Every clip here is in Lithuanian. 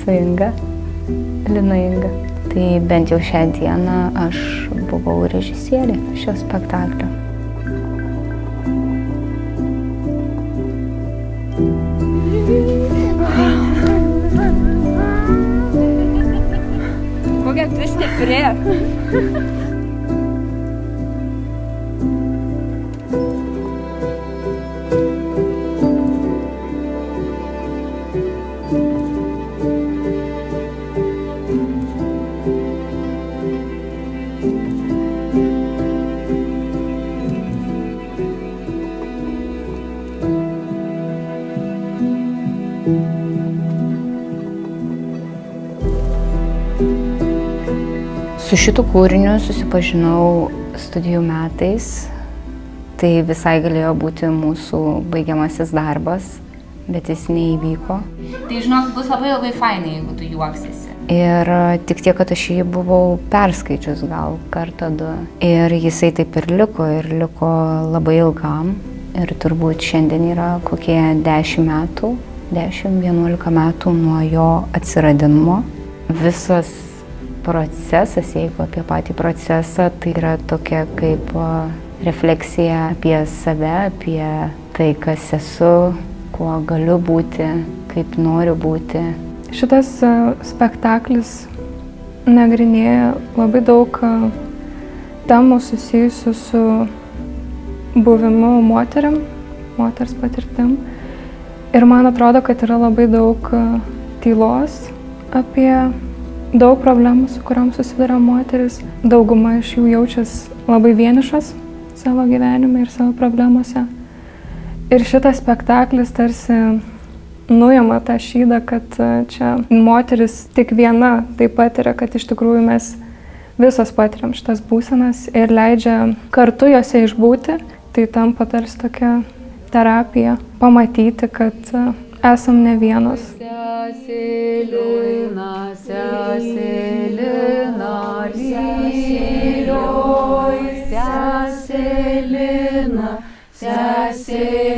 su Inga, Lina Inga. Tai bent jau šią dieną aš buvau režisierė šio spektaklio. Kokia tu stipri. Su šitu kūriniu susipažinau studijų metais. Tai visai galėjo būti mūsų baigiamasis darbas, bet jis neįvyko. Tai žinok, bus labai fainai, jeigu tu juoksiesi. Ir tik tiek, kad aš jį buvau perskaičius gal kartą du. Ir jisai taip ir liko labai ilgam. Ir turbūt šiandien yra kokie 10 metų, 10-11 metų nuo jo atsiradimo. Visas procesas, jeigu apie patį procesą, tai yra tokia kaip refleksija apie save, apie tai, kas esu, kuo galiu būti, kaip noriu būti. Šitas spektaklis nagrinėja labai daug temų susijusių su buvimu moteriam, moters patirtim. Ir man atrodo, kad yra labai daug tylos apie daug problemų, su kuriom susiduria moteris. Dauguma iš jų jaučias labai vienišas savo gyvenime ir savo problemose. Ir šitas spektaklis tarsi nuima tą šydą, kad čia moteris tik viena taip patiria, kad iš tikrųjų mes visos patiriam šitas būsenas ir leidžia kartu jose išbūti. Tai tampa tarsi tokia terapija, pamatyti, kad esam ne vienos. Sesė Lina, lylioj, sesė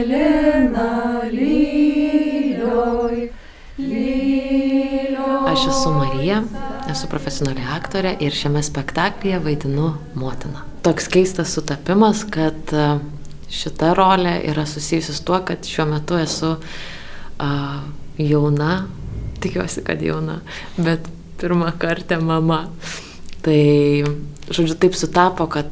Lina, lylioj. Aš esu Marija, esu profesionali aktorė ir šiame spektaklyje vaidinu motiną. Toks keistas sutapimas, kad šita rolė yra susijusi su tuo, kad šiuo metu esu jauna, tikiuosi, kad jauna, bet pirmą kartą mama. Tai, žodžiu, taip sutapo, kad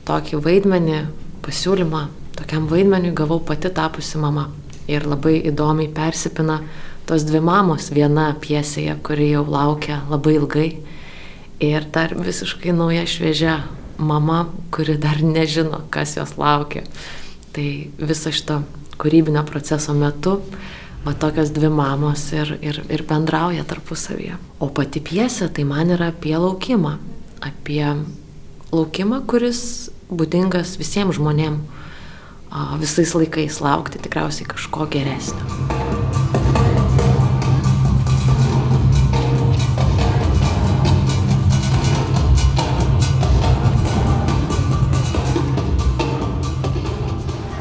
tokį vaidmenį, pasiūlymą tokiam vaidmeniui gavau pati tapusi mama. Ir labai įdomiai persipina tos dvi mamos, viena pjesėje, kuri jau laukia labai ilgai, ir dar visiškai nauja šviežia mama, kuri dar nežino, kas jos laukia. Tai viso šito kūrybinio proceso metu va tokios dvi mamos ir bendrauja tarpusavyje. O pati pjesė tai man yra apie laukimą. Apie laukimą, kuris būdingas visiems žmonėms visais laikais laukti tikriausiai kažko geresnio.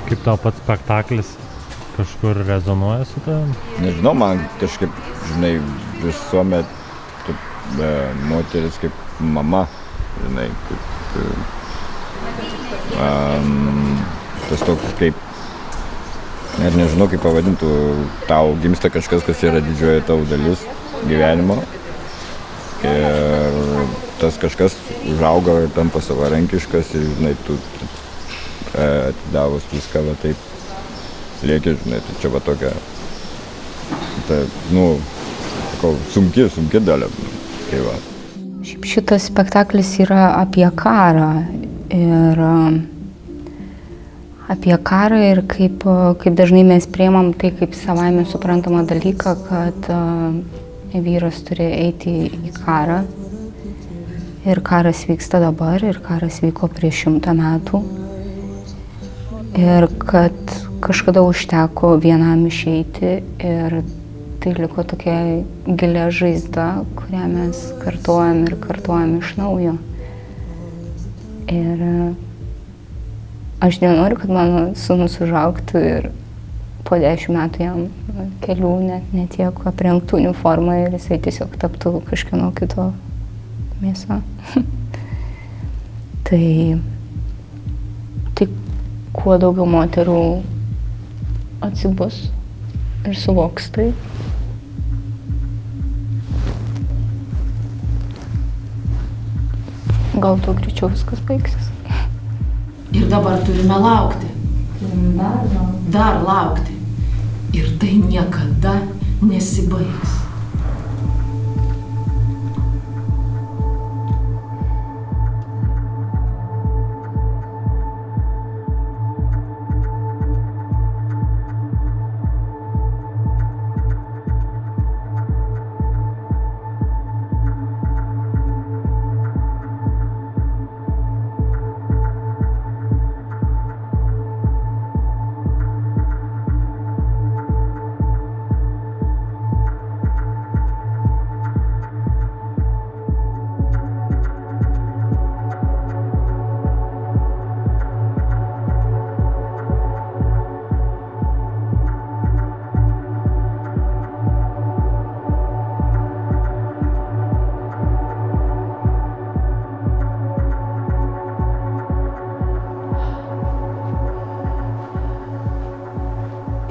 Kaip tau pats spektaklis kažkur rezonuoja su tavim? Nežinau, man kažkaip, žinai, visuomet moteris kaip mama, žinai, kaip tas toks kaip, net nežinau kaip pavadintų, tau gimsta kažkas, kas yra didžioji tavo dalis gyvenimo ir tas kažkas užauga ir tampa savarankiškas ir, žinai, tu atidavus viską, va taip lieki, žinai, tai čia va tokia, sunki dalia, tai va. Šitas spektaklis yra apie karą ir kaip dažnai mes priimam tai kaip savaime suprantamą dalyką, kad vyras turi eiti į karą. Ir karas vyksta dabar, ir karas vyko prieš 100 metų. Ir kad kažkada užteko vienam išeiti ir tai liko tokia gilia žaizda, kurią mes kartojam iš naujo. Ir aš nenoriu, kad mano sūnus užaugtų ir po po 10 metų jam kelių net tiek aprengtų uniformą ir jisai tiesiog taptų kažkieno kito mėsa. Tai kuo daugiau moterų atsibus ir suvoks tai, gal tuo greičiau viskas baigsis. Ir dabar turime laukti. Dar laukti. Ir tai niekada nesibaigs.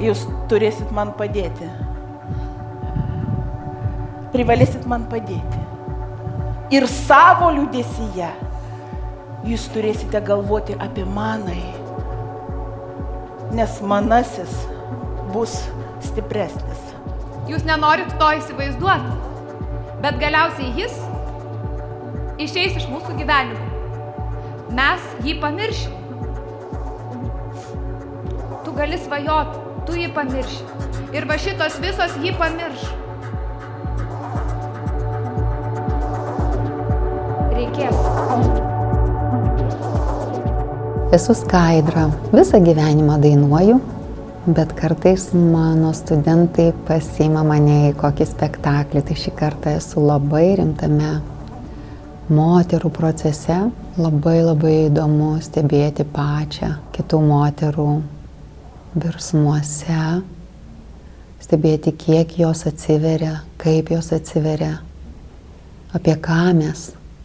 Jūs turėsit man padėti. Privalėsit man padėti. Ir savo liūdesyje jūs turėsite galvoti apie manąjį, nes manasis bus stipresnis. Jūs nenorit to įsivaizduoti, bet galiausiai jis išeis iš mūsų gyvenimo. Mes jį pamiršim. Tu gali svajot, tu jį pamirši. Ir va šitos visos jį pamirš. Reikės. Esu Skaidra. Visą gyvenimą dainuoju, bet kartais mano studentai pasiima mane į kokį spektaklį. Tai šį kartą esu labai rimtame moterų procese. Labai įdomu stebėti pačią kitų moterų virsmuose, stebėti, kiek jos atsiveria, kaip jos atsiveria, apie ką mes,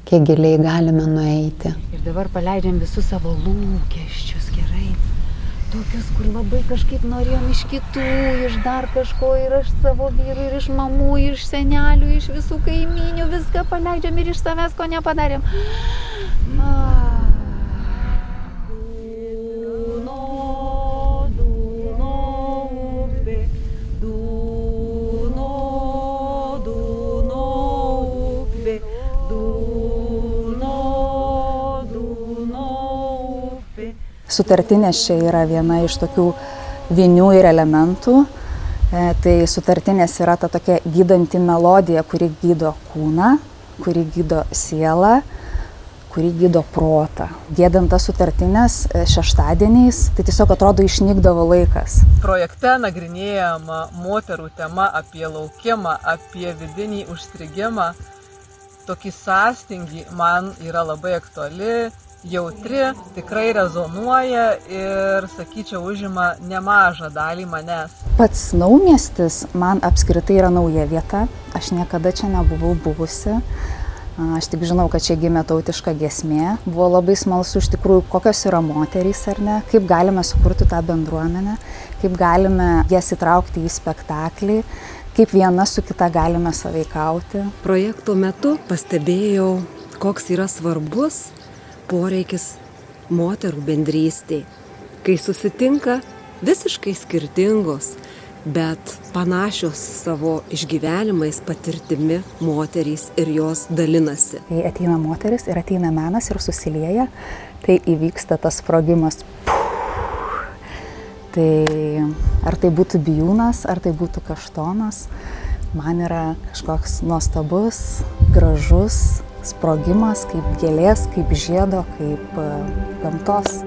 kiek giliai galime nueiti. Ir dabar paleidžiam visus savo lūkesčius, gerai. Tokius, kur labai kažkaip norėjom iš kitų, iš dar kažko, ir iš savo vyrų, ir iš mamų, ir iš senelių, iš visų kaimynių, viską paleidžiam ir iš savęs, ko nepadarėm. Sutartinės čia yra viena iš tokių vinių ir elementų. Tai sutartinės yra ta tokia gydanti melodija, kuri gydo kūną, kuri gydo sielą, kuri gydo protą. Giedant tas sutartinės šeštadieniais, tai tiesiog atrodo išnykdavo laikas. Projekte nagrinėjama moterų tema apie laukimą, apie vidinį užstrigimą. Tokį sąstingį man yra labai aktuali, jautri, tikrai rezonuoja ir, sakyčiau, užima nemažą dalį manęs. Pats Naumiestis man apskritai yra nauja vieta. Aš niekada čia nebuvau buvusi. Aš tik žinau, kad čia gimė tautiška giesmė. Buvo labai smalsu iš tikrųjų, kokios yra moterys ar ne, kaip galime sukurti tą bendruomenę, kaip galime jas įtraukti į spektaklį, kaip viena su kita galime sąveikauti. Projekto metu pastebėjau, koks yra svarbus poreikis moterų bendrystėj, kai susitinka visiškai skirtingos, bet panašios savo išgyvenimais, patirtimi moterys ir jos dalinasi. Kai ateina moteris ir ateina menas ir susilieja, tai įvyksta tas sprogimas. Tai ar tai būtų bijūnas, ar tai būtų kaštonas, man yra kažkoks nuostabus, gražus sprogimas, kaip gėlės, kaip žiedo, kaip gamtos.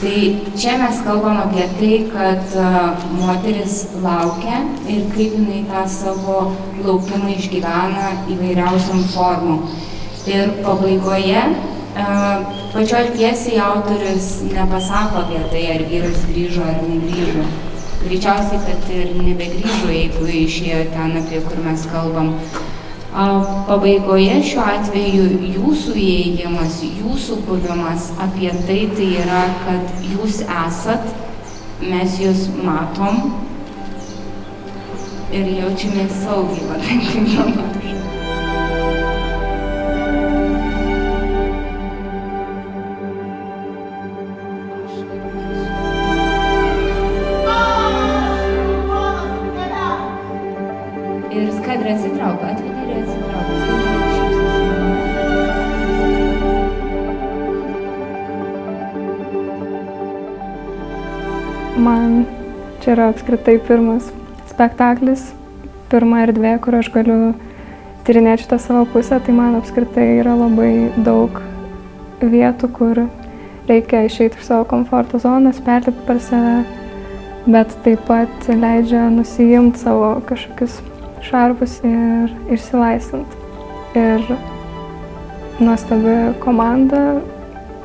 Tai čia mes kalbam apie tai, kad moteris laukia ir kaip jinai tą savo laukimą išgyvena įvairiausiom formom. Ir pabaigoje pačioj pjesėje autorius nepasako apie tai, ar vyras grįžo ar negrįžo. Greičiausiai, kad ir nebegrįžo, jeigu išėjo ten, apie kur mes kalbam. Pabaigoje šiuo atveju jūsų įėjimas, jūsų buvimas apie tai yra, kad jūs esat, mes jūs matom ir jaučiamės saugiai, va taip kaip mama. Ir Skaidra atsitrauko, atvedė ir atsitrauko. Man čia yra apskritai pirmas spektaklis, pirma erdvė, kur aš galiu tyrinėti šitą savo pusę, tai man apskritai yra labai daug vietų, kur reikia išeiti iš savo komforto zonos, perlipti per save, bet taip pat leidžia nusijimti savo kažkokius šarvus ir išsilaisvinti. Ir nuostabi komanda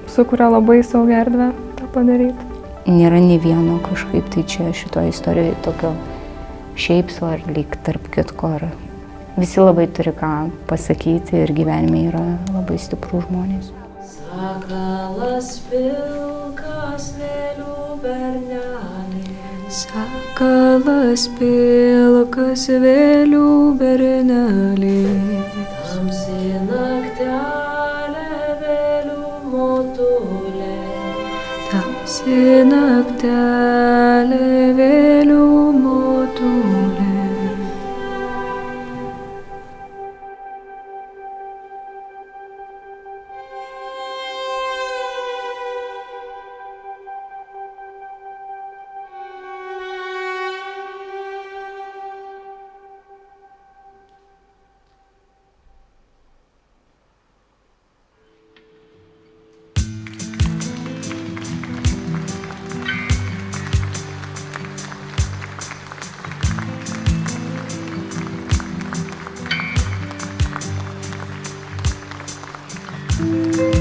sukuria labai saugią erdvę tą padaryti. Nėra nei vieno kažkaip tai čia šitoje istorijoje tokio šiaipso ar lyg tarp kitko. Visi labai turi ką pasakyti ir gyvenime yra labai stiprų žmonės. Sakalas pilkas vėlių bernelė. Sakalas pilkas vėlių bernelė. Tamsi naktelė vėlių motulė. Tamsi naktelė vėlių motulė. Thank you.